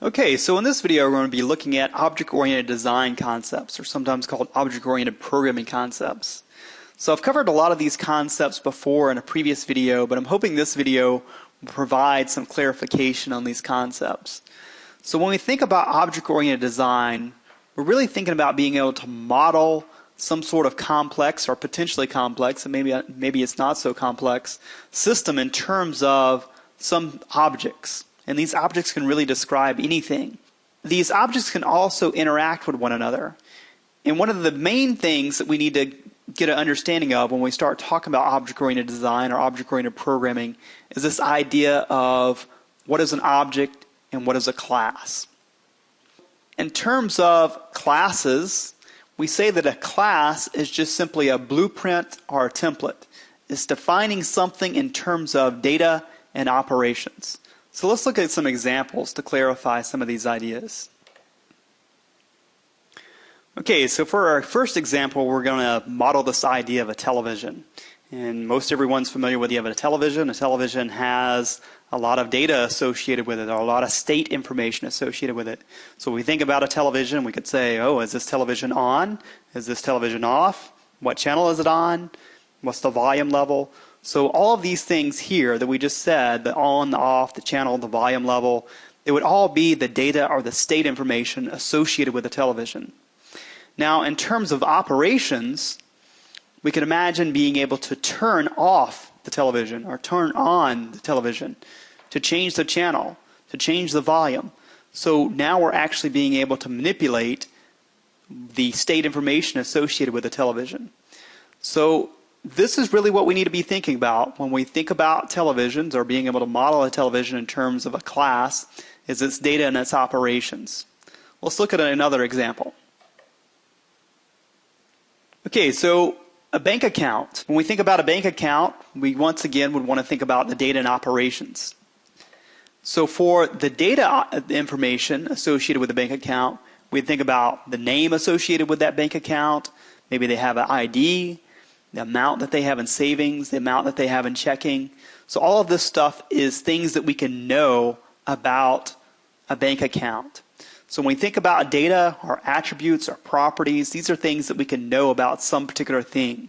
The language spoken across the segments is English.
Okay, so in this video we're going to be looking at object-oriented design concepts, or sometimes called object-oriented programming concepts. So I've covered a lot of these concepts before in a previous video, but I'm hoping this video will provide some clarification on these concepts. So when we think about object-oriented design, we're really thinking about being able to model some sort of complex or potentially complex, and maybe it's not so complex, system in terms of some objects. And these objects can really describe anything. These objects can also interact with one another. And one of the main things that we need to get an understanding of when we start talking about object-oriented design or object-oriented programming is this idea of what is an object and what is a class. In terms of classes, we say that a class is just simply a blueprint or a template. It's defining something in terms of data and operations. So let's look at some examples to clarify some of these ideas. Okay, so for our first example, we're going to model this idea of a television. And most everyone's familiar with the idea of a television. A television has a lot of data associated with it, or a lot of state information associated with it. So when we think about a television, we could say, oh, is this television on? Is this television off? What channel is it on? What's the volume level? So all of these things here that we just said, the on, the off, the channel, the volume level, it would all be the data or the state information associated with the television. Now, in terms of operations, we can imagine being able to turn off the television or turn on the television, to change the channel, to change the volume. So now we're actually being able to manipulate the state information associated with the television. So this is really what we need to be thinking about when we think about televisions or being able to model a television in terms of a class, is its data and its operations. Let's look at another example. Okay, so a bank account. When we think about a bank account, we once again would want to think about the data and operations. So for the data information associated with the bank account, we'd think about the name associated with that bank account. Maybe they have an ID, the amount that they have in savings, the amount that they have in checking. So all of this stuff is things that we can know about a bank account. So when we think about data, our attributes, our properties, these are things that we can know about some particular thing.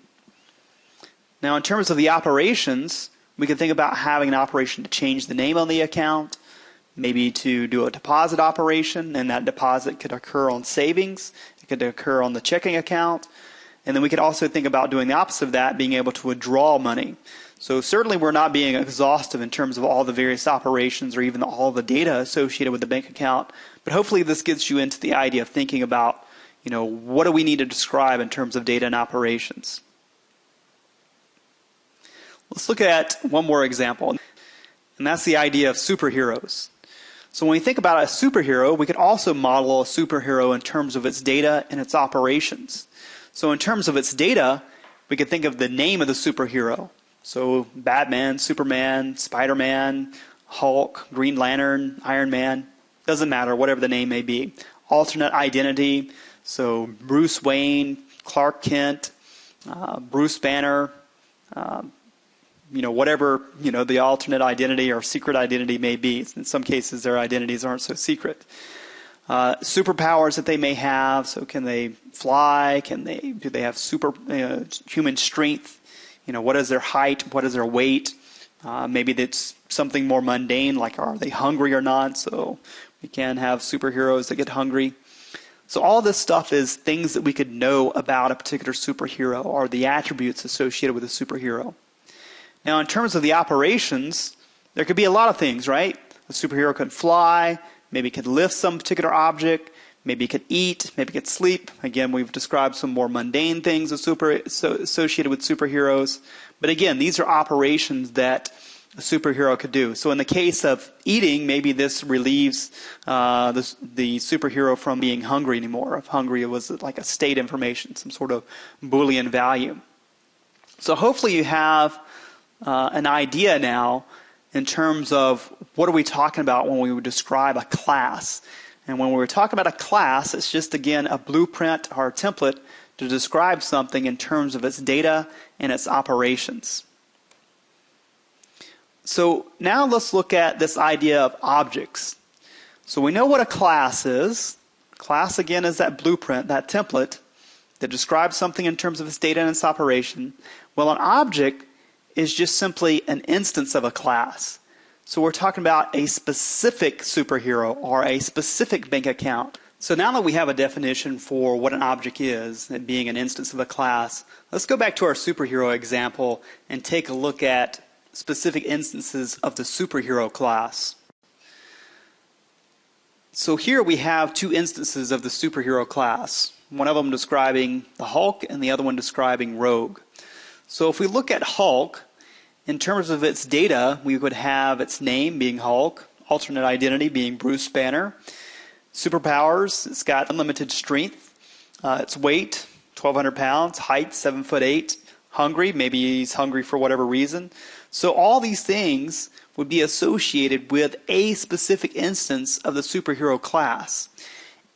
Now in terms of the operations, we can think about having an operation to change the name on the account, maybe to do a deposit operation, and that deposit could occur on savings, it could occur on the checking account. And then we could also think about doing the opposite of that, being able to withdraw money. So certainly we're not being exhaustive in terms of all the various operations or even all the data associated with the bank account. But hopefully this gets you into the idea of thinking about, what do we need to describe in terms of data and operations. Let's look at one more example, and that's the idea of superheroes. So when we think about a superhero, we could also model a superhero in terms of its data and its operations. So in terms of its data, we could think of the name of the superhero. So Batman, Superman, Spider-Man, Hulk, Green Lantern, Iron Man, doesn't matter, whatever the name may be. Alternate identity, so Bruce Wayne, Clark Kent, Bruce Banner, whatever, the alternate identity or secret identity may be. In some cases, their identities aren't so secret. Superpowers that they may have. So can they fly? Do they have human strength? What is their height? What is their weight? Maybe that's something more mundane, like are they hungry or not? So we can have superheroes that get hungry. So all this stuff is things that we could know about a particular superhero or the attributes associated with a superhero. Now in terms of the operations, there could be a lot of things, right? A superhero could fly, maybe could lift some particular object, maybe could eat, maybe could sleep. Again, we've described some more mundane things associated with superheroes. But again, these are operations that a superhero could do. So in the case of eating, maybe this relieves the superhero from being hungry anymore. If hungry was like a state information, some sort of Boolean value. So hopefully you have an idea now in terms of what are we talking about when we would describe a class. And when we're talking about a class, it's just, again, a blueprint or a template to describe something in terms of its data and its operations. So now let's look at this idea of objects. So we know what a class is. Class, again, is that blueprint, that template that describes something in terms of its data and its operation. Well, an object is just simply an instance of a class. So we're talking about a specific superhero or a specific bank account. So now that we have a definition for what an object is, it being an instance of a class, let's go back to our superhero example and take a look at specific instances of the superhero class. So here we have two instances of the superhero class, one of them describing the Hulk and the other one describing Rogue. So if we look at Hulk, in terms of its data, we would have its name being Hulk, alternate identity being Bruce Banner, superpowers, it's got unlimited strength, its weight, 1,200 pounds, height, 7'8", hungry, maybe he's hungry for whatever reason. So all these things would be associated with a specific instance of the superhero class.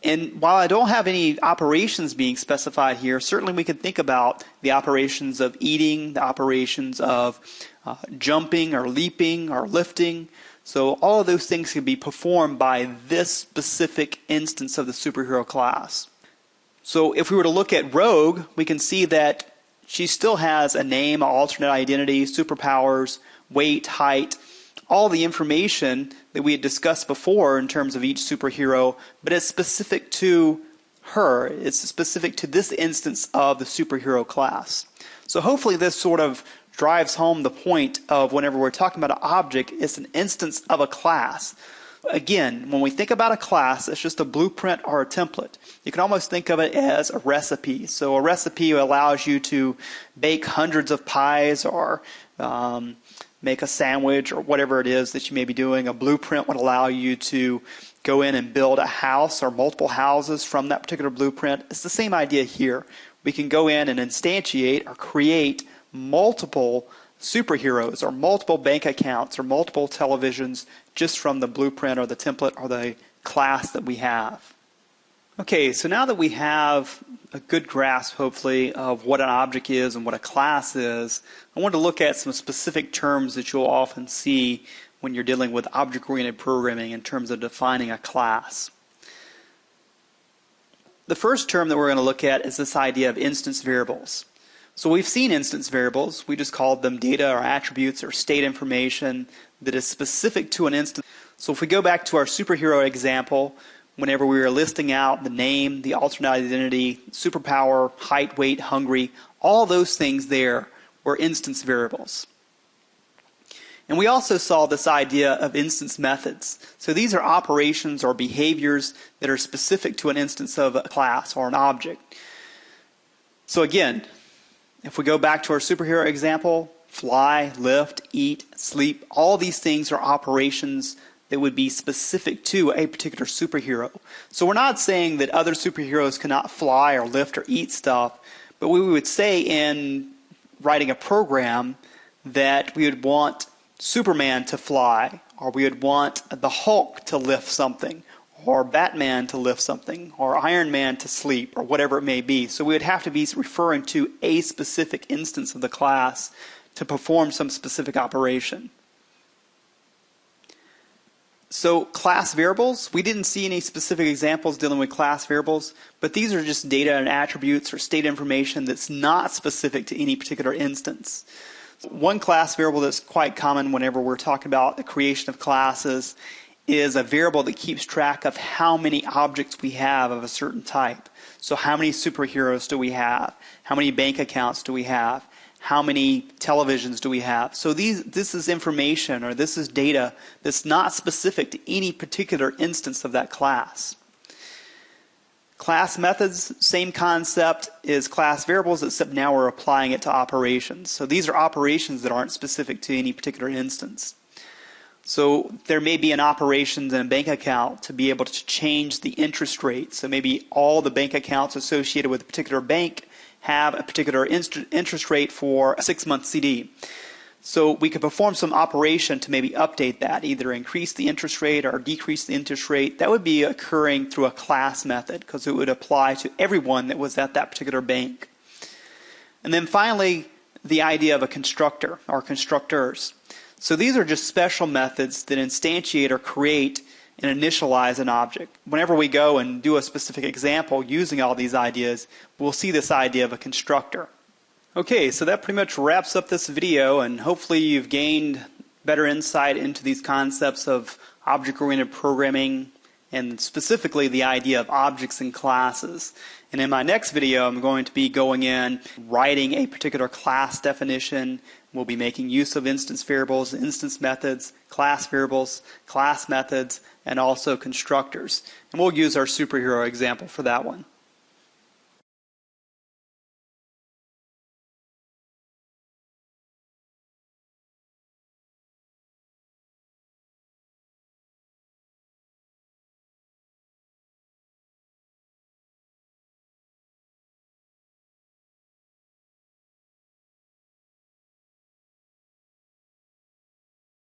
And while I don't have any operations being specified here, certainly we can think about the operations of eating, the operations of jumping or leaping or lifting. So all of those things can be performed by this specific instance of the superhero class. So if we were to look at Rogue, we can see that she still has a name, an alternate identity, superpowers, weight, height, all the information that we had discussed before in terms of each superhero, but it's specific to her. It's specific to this instance of the superhero class. So hopefully this sort of drives home the point of whenever we're talking about an object, it's an instance of a class. Again, when we think about a class, it's just a blueprint or a template. You can almost think of it as a recipe. So a recipe allows you to bake hundreds of pies or make a sandwich or whatever it is that you may be doing. A blueprint would allow you to go in and build a house or multiple houses from that particular blueprint. It's the same idea here. We can go in and instantiate or create multiple superheroes or multiple bank accounts or multiple televisions just from the blueprint or the template or the class that we have. Okay, so now that we have a good grasp, hopefully, of what an object is and what a class is, I want to look at some specific terms that you'll often see when you're dealing with object-oriented programming in terms of defining a class. The first term that we're going to look at is this idea of instance variables. So we've seen instance variables. We just called them data or attributes or state information that is specific to an instance. So if we go back to our superhero example, whenever we were listing out the name, the alternate identity, superpower, height, weight, hungry, all those things there were instance variables. And we also saw this idea of instance methods. So these are operations or behaviors that are specific to an instance of a class or an object. So again, if we go back to our superhero example, fly, lift, eat, sleep, all these things are operations that would be specific to a particular superhero. So we're not saying that other superheroes cannot fly or lift or eat stuff, but we would say in writing a program that we would want Superman to fly, or we would want the Hulk to lift something, or Batman to lift something, or Iron Man to sleep, or whatever it may be. So we would have to be referring to a specific instance of the class to perform some specific operation. So class variables, we didn't see any specific examples dealing with class variables, but these are just data and attributes or state information that's not specific to any particular instance. One class variable that's quite common whenever we're talking about the creation of classes is a variable that keeps track of how many objects we have of a certain type. So how many superheroes do we have? How many bank accounts do we have? How many televisions do we have? So this is information or this is data that's not specific to any particular instance of that class. Class methods, same concept as class variables, except now we're applying it to operations. So these are operations that aren't specific to any particular instance. So there may be an operation in a bank account to be able to change the interest rate. So maybe all the bank accounts associated with a particular bank have a particular interest rate for a 6-month CD. So we could perform some operation to maybe update that, either increase the interest rate or decrease the interest rate. That would be occurring through a class method because it would apply to everyone that was at that particular bank. And then finally, the idea of a constructor or constructors. So these are just special methods that instantiate or create and initialize an object. Whenever we go and do a specific example using all these ideas, we'll see this idea of a constructor. Okay, so that pretty much wraps up this video, and hopefully you've gained better insight into these concepts of object-oriented programming and specifically the idea of objects and classes. And in my next video, I'm going to be going in, writing a particular class definition. We'll be making use of instance variables, instance methods, class variables, class methods, and also constructors. And we'll use our superhero example for that one.